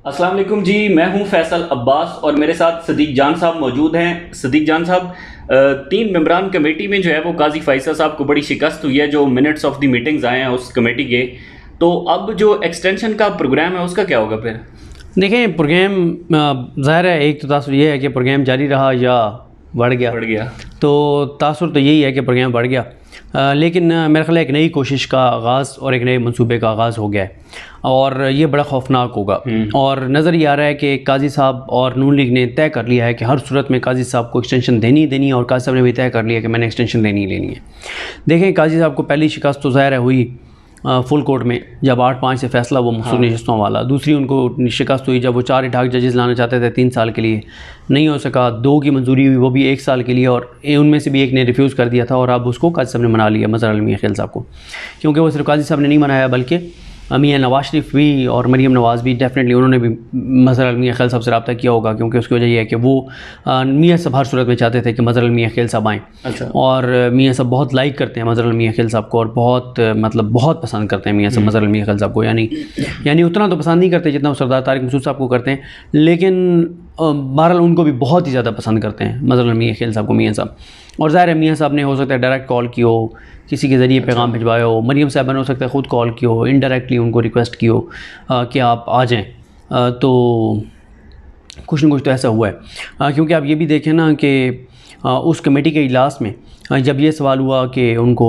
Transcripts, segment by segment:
अस्सलाम वालेकुम जी, मैं हूं फैसल अब्बास और मेरे साथ सदीक जान साहब मौजूद हैं। सदीक जान साहब, 3 मेंबरान कमेटी में जो है वो काजी फैसल साहब को बड़ी शिकस्त हुई है, जो मिनट्स ऑफ द मीटिंग्स आए हैं उस कमेटी के। तो अब जो एक्सटेंशन का प्रोग्राम है उसका क्या होगा फिर? देखें, प्रोग्राम ज़ाहिर है, एक तो तासुर ये है कि प्रोग्राम जारी रहा या बढ़ गया। तो तासुर तो यही है कि प्रोग्राम बढ़ गया, लेकिन मेरा ख्याल है एक नई कोशिश का आगाज़ और एक नए मंसूबे का आगाज़ हो गया है और ये बड़ा खौफनाक होगा। और नज़र ये आ रहा है कि काजी साहब और नून लीग ने तय कर लिया है कि हर सूरत में काजी साहब को एक्सटेंशन देनी है और काजी साहब ने भी तय कर लिया कि मैंने एक्सटेंशन लेनी है। देखें, काजी साहब को पहली शिकस्त तो ज़ाहिर है हुई फुल कोर्ट में, जब 8-5 से फैसला वो मखसूस नशस्तों वाला। दूसरी उनको शिकस्त हुई जब वो 4 इठाक जजेस लाना चाहते थे 3 साल के लिए, नहीं हो सका। 2 की मंजूरी हुई, वो भी 1 साल के लिए, और उनमें से भी एक ने रिफ्यूज़ कर दिया था और अब उसको काजी साहब ने मना लिया, मज़हर अली मियां खेल साहब को। क्योंकि वो सिर्फ काजी साहब ने नहीं मनाया बल्कि मियां नवाज शरीफ भी और मरीम नवाज़ भी, डेफिनेटली उन्होंने भी मज़हर अली मियां खेल साहब से रब्ता किया होगा, क्योंकि उसकी वजह यह है कि वो मियां साहब हर सूरत में चाहते थे कि मज़हर अली मियां खेल साहब आएँ। अच्छा। और मियां साहब बहुत लाइक करते हैं मज़हर अली मियां खेल साहब को और बहुत पसंद करते हैं मियां साहब मज़हर अली मियां खेल साहब को। यानी उतना तो पसंद नहीं करते जितना वो सरदार तारिक मसूद साहब को करते हैं, लेकिन बहरहाल उनको भी बहुत ही ज़्यादा पसंद करते हैं मज़हर अली मियां खेल साहब को मियां साहब। और ज़ाहिर है मियां साहब ने हो सकता है डायरेक्ट कॉल की हो, किसी के ज़रिए पैगाम भिजवाया हो, मरीम साहब ने हो सकता है ख़ुद कॉल की हो, इनडायरेक्टली उनको रिक्वेस्ट की हो कि आप आ जाएँ। तो कुछ न कुछ तो ऐसा हुआ है, क्योंकि आप ये भी देखें ना कि उस कमेटी के इजलास में जब ये सवाल हुआ कि उनको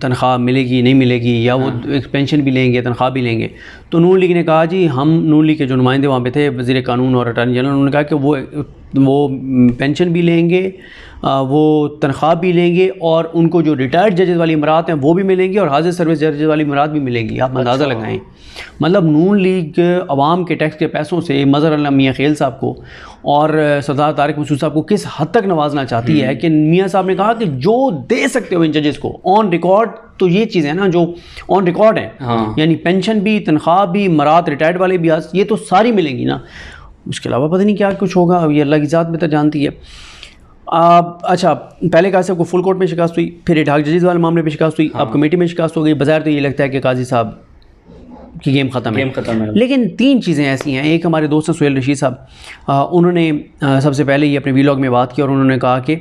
तनख्वाह मिलेगी नहीं मिलेगी, या वो पेंशन भी लेंगे तनख्वाह भी लेंगे, तो नून लीग ने कहा जी, हम नून लीग के जो नुमाइंदे वहाँ पे थे, वज़ीर कानून और अटॉर्नी जनरल, उन्होंने कहा कि वो पेंशन भी लेंगे, वो तनख्वाह भी लेंगे, और उनको जो रिटायर्ड जजेस वाली इमरात हैं वो भी मिलेंगी और हाजिर सर्विस जजेस वाली इमरात भी मिलेंगी। आप अंदाज़ा लगाएं, मतलब नून लीग अवाम के टैक्स के पैसों से मज़हर अली मियां खेल साहब को और सरदार तारिक मसूद साहब को किस हद तक नवाजना चाहती है कि मियां साहब ने कहा कि जो दे सकते हो इन जजेस को ऑन रिकॉर्ड, तो ये चीज़ है ना जो ऑन रिकॉर्ड है। यानी पेंशन भी, तनख्वाह भी, मरात रिटायर्ड वाले भी, ये तो सारी मिलेंगी ना। उसके अलावा पता नहीं क्या कुछ होगा, अब ये अल्लाह की ज़ात बेहतर जानती है। अच्छा, पहले काजी साहब को फुल कोर्ट में शिकस्त हुई, फिर इठाक जजेस वाले मामले में शिकस्त हुई, अब कमेटी में शिकस्त हो गई। बज़ाहिर तो ये लगता है कि काजी साहब की गेम ख़त्म है। लेकिन 3 चीज़ें ऐसी हैं। एक, हमारे दोस्त सुहेल रशीद साहब, उन्होंने सबसे पहले ही अपने वीलॉग में बात की और उन्होंने कहा कि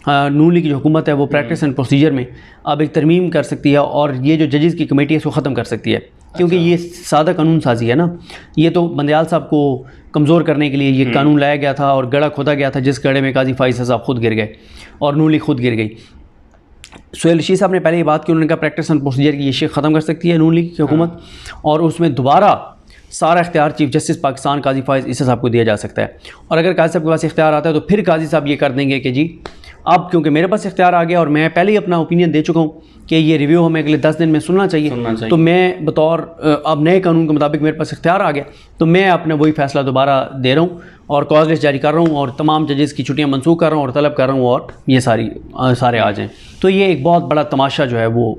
नून लीग की जो हुकूमत है वो प्रैक्टिस एंड प्रोसीजर में अब एक तरमीम कर सकती है और ये जो जजेस की कमेटी है इसको ख़त्म कर सकती है, क्योंकि ये सादा कानून साजी है ना। ये तो बंदयाल साहब को कमज़ोर करने के लिए ये कानून लाया गया था और गड़ा खोदा गया था, जिस गड़े में काजी फैसल साहब खुद गिर गए और नून लीग खुद गिर गई। सुहेल रशीद साहब ने पहले ये बात की, उन्होंने कहा प्रैक्टिस एंड प्रोसीजर की ये शेख ख़त्म कर सकती है नून लीग की हुकूमत, और उसमें दोबारा सारा इख्तियार चीफ जस्टिस पाकिस्तान काजी फ़ाइज़ ईसा साहब को दिया जा सकता है। और अगर काजी साहब के पास इख्तियार आता है तो फिर काजी साहब ये कर देंगे कि जी, अब क्योंकि मेरे पास इख्तियार आ गया और मैं पहले ही अपना ओपिनियन दे चुका हूँ कि ये रिव्यू हमें अगले 10 दिन में सुनना चाहिए, तो मैं बतौर अब नए कानून के मुताबिक मेरे पास इख्तियार आ गया, तो मैं अपना वही फ़ैसला दोबारा दे रहा हूँ और कॉज लिस्ट जारी कर रहा हूँ और तमाम जजेस की छुट्टियाँ मनसूख कर रहा हूँ और तलब कर रहा हूँ और ये सारे आ जाएँ। तो ये एक बहुत बड़ा तमाशा जो है वो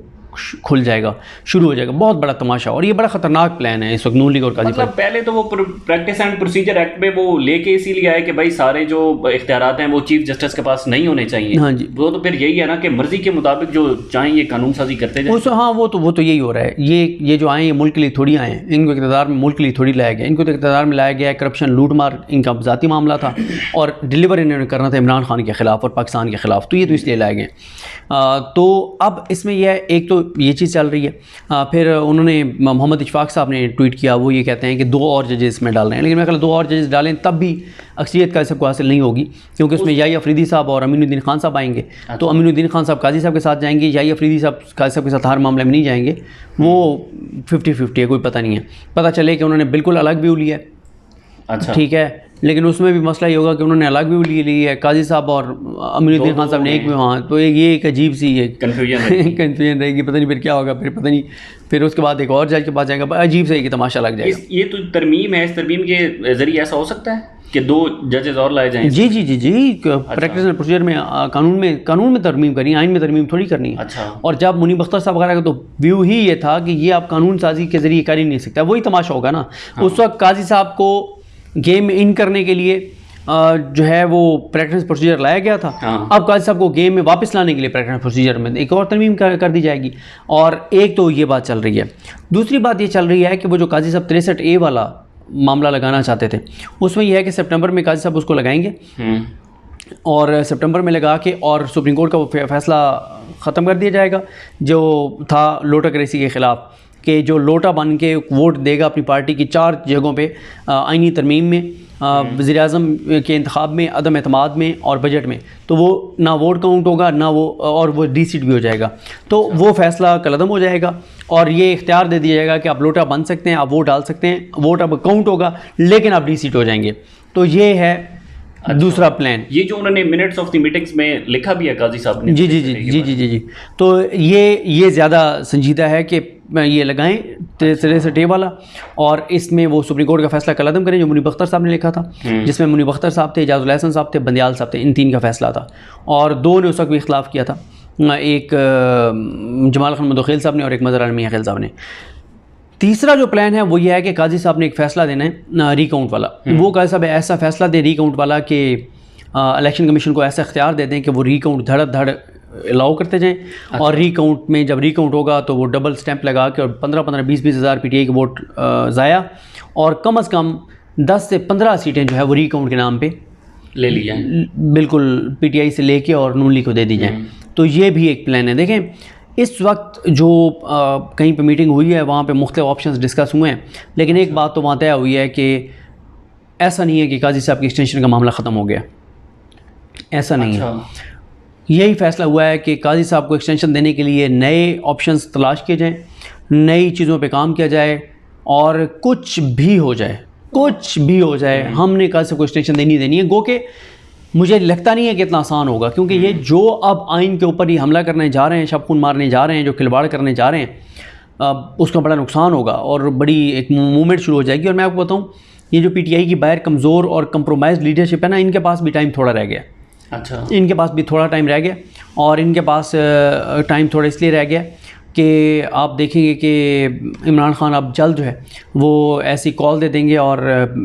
खुल जाएगा, शुरू हो जाएगा, बहुत बड़ा तमाशा। और ये बड़ा ख़तरनाक प्लान है इस वक्त नून लीग और काजी। मतलब पहले तो वो प्रैक्टिस एंड प्रोसीजर एक्ट में वो लेके इसीलिए आए कि भाई सारे जो इख्तियारात हैं वो चीफ जस्टिस के पास नहीं होने चाहिए। हाँ जी, वो तो फिर यही है ना कि मर्जी के मुताबिक जो चाहें ये कानून साजी करते जाए। हाँ, वो तो यही हो रहा है। ये जो आए ये मुल्क के लिए थोड़ी आए हैं, इनको इक़्तिदार में मुल्क के लिए थोड़ी लाया गया। इनको तो इक़्तिदार में लाया गया है, करप्शन लूट मार इनका ज़ाती मामला था और डिलीवर इन्होंने करना था इमरान खान के ख़िलाफ़ और पाकिस्तान के ख़िलाफ़, तो ये तो इसलिए लाए गए। तो अब इसमें यह एक तो ये चीज़ चल रही है। फिर उन्होंने मोहम्मद इशफाक साहब ने ट्वीट किया, वो ये कहते हैं कि 2 और जजेस इसमें डाल रहे हैं, लेकिन मैं कहता 2 और जजेस डालें तब भी अक्सरियत का सबको हासिल नहीं होगी, क्योंकि उसमें याही अफरीदी साहब और अमीनुद्दीन खान साहब आएंगे। तो अमीनुद्दीन खान साहब काजी साहब के साथ जाएंगे, याही अफरीदी साहब काजी साहब के साथ हर मामले में नहीं जाएंगे, वो 50-50 है, कोई पता नहीं है। पता चले कि उन्होंने बिल्कुल अलग व्यू लिया है, अच्छा ठीक है, लेकिन उसमें भी मसला ये होगा कि उन्होंने अलग व्यू ली है काजी साहब और अमीनुद्दीन खान साहब ने एक भी। हाँ, तो ये एक अजीब सी कन्फ्यूजन रहेगी, पता नहीं फिर क्या होगा, फिर पता नहीं, फिर उसके बाद एक और जज के पास जाएगा, अजीब से एक तमाशा लग जाएगा। ये तो तरमीम है, इस तरमीम के ज़रिए ऐसा हो सकता है कि 2 जजेस और लाए जाएं। जी, प्रैक्टिस एंड प्रोसीजर में कानून में तरमीम करनी, आइन में तरमीम थोड़ी करनी है। अच्छा। और जब मुनीब अख्तर साहब वगैरह का तो व्यू ही ये था कि ये आप कानून साजी के ज़रिए कर ही नहीं सकता, वही तमाशा होगा ना। उस वक्त काजी साहब को गेम इन करने के लिए जो है वो प्रैक्टिस प्रोसीजर लाया गया था। अब काजी साहब को गेम में वापस लाने के लिए प्रैक्टिस प्रोसीजर में एक और तरमीम कर दी जाएगी। और एक तो ये बात चल रही है। दूसरी बात ये चल रही है कि वो जो काजी साहब 63A वाला मामला लगाना चाहते थे, उसमें यह है कि सितंबर में काजी साहब उसको लगाएंगे और सितंबर में लगा के और सुप्रीम कोर्ट का वो फैसला ख़त्म कर दिया जाएगा जो था लोटा क्रेसी के ख़िलाफ़, कि जो लोटा बन के वोट देगा अपनी पार्टी की 4 जगहों पे आइनी तरमीम में, वज़ीर आज़म के इंतखाब में, अदम एतमाद में और बजट में, तो वो ना वोट काउंट होगा ना वो, और वो डी-सीट भी हो जाएगा। तो वो फ़ैसला कलअदम हो जाएगा और ये इख्तियार दे दिया जाएगा कि आप लोटा बन सकते हैं, आप वोट डाल सकते हैं, वोट अब काउंट होगा लेकिन आप डी-सीट हो जाएंगे। तो ये है दूसरा प्लान। ये जो उन्होंने मिनट्स ऑफ द मीटिंग्स में लिखा भी है काजी साहब ने। जी। तो ये ज़्यादा संजीदा है कि ये लगाएं तेरे से डे वाला, और इसमें वो सुप्रीम कोर्ट का फैसला कलअदम करें जो मुनीब अख्तर साहब ने लिखा था, जिसमें मुनीब अख्तर साहब थे, इजाज़ुल एहसन साहब थे, बंदियाल साहब थे, इन 3 का फैसला था और 2 ने उस वक्त भी इख्तिलाफ़ किया था, एक जमाल खान मुदखिल साहब ने और एक मज़हर आलम मियां खिल साहब ने। तीसरा जो प्लान है वो ये है कि काजी साहब ने एक फ़ैसला देना है रिकाउंट वाला। वो काजी साहब ऐसा फ़ैसला दे रिकाउंट वाला कि इलेक्शन कमीशन को ऐसा इख्तियार दे दें कि वो रिकाउंट धड़ अलाउ करते जाएं। और रिकाउंट में जब रिकाउंट होगा तो वो डबल स्टैंप लगा के और 15-20 हज़ार PTI के वोट ज़ाया, और कम से कम 10 से 15 सीटें जो है वो रिकाउंट के नाम पे ले ली जाएँ, बिल्कुल PTI से लेके और नून लीग को दे दी जाए। तो ये भी एक प्लान है। देखें इस वक्त जो कहीं पे मीटिंग हुई है वहाँ पे मुख्तलिफ ऑप्शंस डिस्कस हुए हैं, लेकिन एक बात तो वहाँ तय हुई है कि ऐसा नहीं है कि काजी साहब की एक्सटेंशन का मामला ख़त्म हो गया, ऐसा नहीं है। यही फैसला हुआ है कि काजी साहब को एक्सटेंशन देने के लिए नए ऑप्शंस तलाश किए जाएँ, नई चीज़ों पे काम किया जाए, और कुछ भी हो जाए हमने काजी साहब को एक्सटेंशन देनी है। गो के मुझे लगता नहीं है कि इतना आसान होगा, क्योंकि ये जो अब आइन के ऊपर ही हमला करने जा रहे हैं, शबखून मारने जा रहे हैं, जो खिलवाड़ करने जा रहे हैं, उसका बड़ा नुकसान होगा और बड़ी एक मूवमेंट शुरू हो जाएगी। और मैं आपको बताऊं, ये जो PTI की बाहर कमज़ोर और कंप्रोमाइज़ लीडरशिप है ना, इनके पास भी टाइम थोड़ा रह गया। अच्छा, इनके पास भी थोड़ा टाइम रह गया, और इनके पास टाइम थोड़ा इसलिए रह गया कि आप देखेंगे कि इमरान खान अब जल्द जो है वो ऐसी कॉल दे देंगे और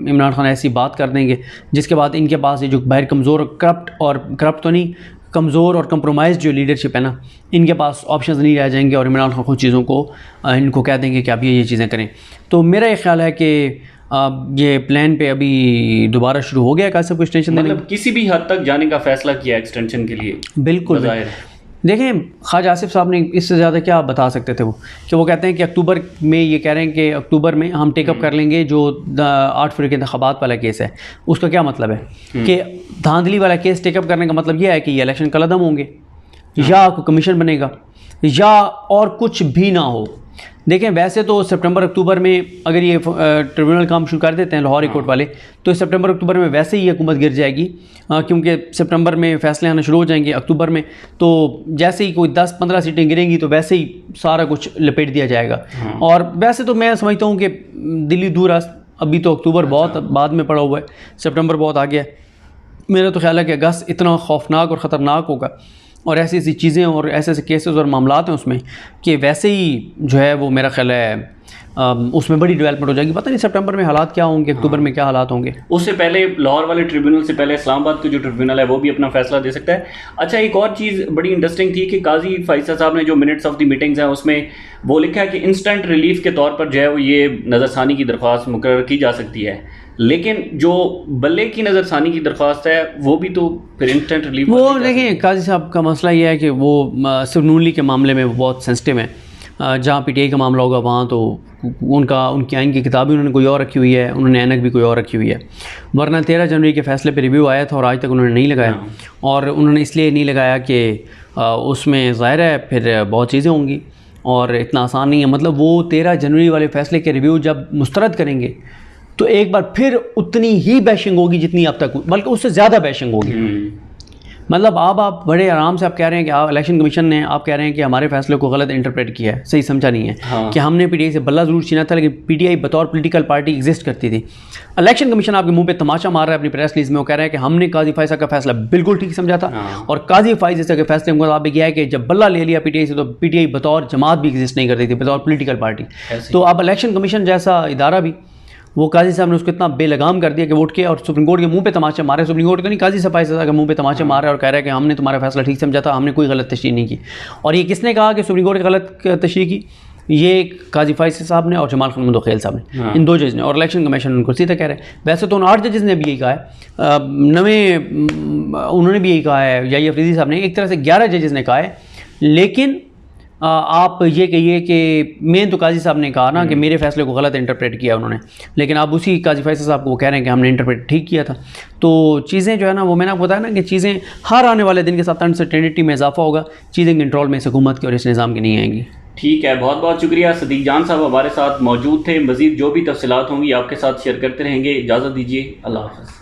इमरान खान ऐसी बात कर देंगे जिसके बाद इनके पास ये जो बाहर कमज़ोर करप्ट तो नहीं, कमज़ोर और कंप्रोमाइज़ जो लीडरशिप है ना, इनके पास ऑप्शंस नहीं रह जाएंगे और इमरान खान खुद चीज़ों को इनको कह देंगे कि आप ये चीज़ें करें। तो मेरा ये ख्याल है कि ये प्लान पे अभी दोबारा शुरू हो गया काजी साहब को एक्सटेंशन देने, मतलब किसी भी हद तक जाने का फैसला किया एक्सटेंशन के लिए। बिल्कुल। देखें ख्वाजा आसिफ साहब ने इससे ज़्यादा क्या बता सकते थे, वो कहते हैं कि अक्टूबर में, ये कह रहे हैं कि अक्टूबर में हम टेकअप कर लेंगे जो 8 फरवरी के इंतखाबात वाला केस है। उसका क्या मतलब है कि धांधली वाला केस टेकअप करने का मतलब यह है कि ये इलेक्शन कलअदम होंगे या कोई कमीशन बनेगा या और कुछ भी ना हो। देखें वैसे तो सितंबर अक्टूबर में अगर ये ट्रिब्यूनल काम शुरू कर देते हैं लाहौर हाई कोर्ट वाले, तो सितंबर अक्टूबर में वैसे ही हुकूमत गिर जाएगी, क्योंकि सितंबर में फैसले आना शुरू हो जाएंगे अक्टूबर में, तो जैसे ही कोई 10-15 सीटें गिरेंगी तो वैसे ही सारा कुछ लपेट दिया जाएगा। और वैसे तो मैं समझता हूँ कि दिल्ली दूर अभी तो अक्टूबर बहुत बाद में पड़ा हुआ है, सितंबर बहुत आ गया है। मेरा तो ख्याल है कि अगस्त इतना खौफनाक और ख़तरनाक होगा और ऐसी ऐसी चीज़ें और ऐसे ऐसे केसेस और मामलात हैं उसमें कि वैसे ही जो है वो मेरा ख्याल है उसमें बड़ी डेवलपमेंट हो जाएगी। पता नहीं सितंबर में हालात क्या होंगे, अक्टूबर में क्या हालात होंगे। उससे पहले लाहौर वाले ट्रिब्यूनल से पहले इस्लामाबाद का जो ट्रिब्यूनल है वो भी अपना फैसला दे सकता है। अच्छा, एक और चीज़ बड़ी इंटरेस्टिंग थी कि काजी फैसल साहब ने जो मिनट्स ऑफ द मीटिंग्स हैं उसमें वो लिखा है कि इंस्टेंट रिलीफ के तौर पर जो है वो ये नज़रसानी की दरख्वास्त मुकर्रर की जा सकती है, लेकिन जो बल्ले की नज़रसानी की दरख्वास्त है वो भी तो फिर इंस्टेंट रिलीफ। वो देखिए काजी साहब का मसला ये है कि वो सिर्फ नून लीग के मामले में बहुत सेंसिटिव है। जहाँ PTI का मामला होगा वहाँ तो उनकी आइन की किताब भी उन्होंने कोई और रखी हुई है, उन्होंने ऐनक भी कोई और रखी हुई है। वरना 13 जनवरी के फैसले पे रिव्यू आया था और आज तक उन्होंने नहीं लगाया, और उन्होंने इसलिए नहीं लगाया कि उसमें ज़ाहिर है फिर बहुत चीज़ें होंगी और इतना आसान नहीं है। मतलब वो 13 जनवरी वाले फैसले के रिव्यू जब मुस्तरद करेंगे तो एक बार फिर उतनी ही बैशिंग होगी जितनी अब तक, बल्कि उससे ज़्यादा बैशिंग होगी। मतलब आप बड़े आराम से आप कह रहे हैं कि इलेक्शन कमीशन ने आप कह रहे हैं कि हमारे फैसले को गलत इंटरप्रेट किया है, सही समझा नहीं है। हाँ। कि हमने PTI से बल्ला ज़रूर छीना था, लेकिन PTI बतौर पॉलिटिकल पार्टी एग्जिस्ट करती थी। इलेक्शन कमीशन आपके मुंह पे तमाशा मार रहा है अपनी प्रेस रिलीज में, वो कह रहा है कि हमने काजी फैसल का फैसला बिल्कुल ठीक समझा था। हाँ। और काजी फैसल के फैसले के मुताबिक यह है कि जब बल्ला ले लिया PTI से तो PTI बतौर जमात भी एग्जिस्ट नहीं करती थी, बतौर पॉलिटिकल पार्टी। तो अब इलेक्शन कमीशन जैसा इदारा भी, वो काजी साहब ने उसको इतना बेलगाम कर दिया कि वोट के और सुप्रीम कोर्ट के मुंह पे तमाचे मारे। सुप्रीम कोर्ट तो नहीं, काजी साहब फैसल के मुंह पे तमाचे मार रहा है और कह रहा है कि हमने तुम्हारा फैसला ठीक समझा था, हमने कोई गलत तशरीह नहीं की। और ये किसने कहा कि सुप्रीम कोर्ट ने गलत तशरीह की? ये काजी फैसल साहब ने और जमाल खान मुंदखेल साहब ने, हाँ। इन 2 जज ने, और इलेक्शन कमीशन उनको सीधा कह रहे हैं। वैसे तो उन 8 जजेस ने भी यही कहा है, उन्होंने भी यही कहा है, याही अफरीदी साहब ने, एक तरह से 11 जजेस ने कहा है। लेकिन आप ये कहिए कि मेन तो काजी साहब ने कहा ना कि मेरे फैसले को गलत इंटरप्रेट किया उन्होंने, लेकिन आप उसी काजी फैसल साहब को वो कह रहे हैं कि हमने इंटरप्रेट ठीक किया था। तो चीज़ें जो है ना, वो मैंने आपको बताया ना कि चीज़ें हर आने वाले दिन के साथ अनसर्टेनिटी में इजाफा होगा, चीज़ें कंट्रोल में इस हुकूमत की और इस निज़ाम की नहीं आएंगी। ठीक है, बहुत बहुत शुक्रिया। सदीक जान साहब हमारे साथ मौजूद थे। मज़ीद जो भी तफसीलात होंगी आपके साथ शेयर करते रहेंगे। इजाज़त दीजिए, अल्लाह हाफ़िज़।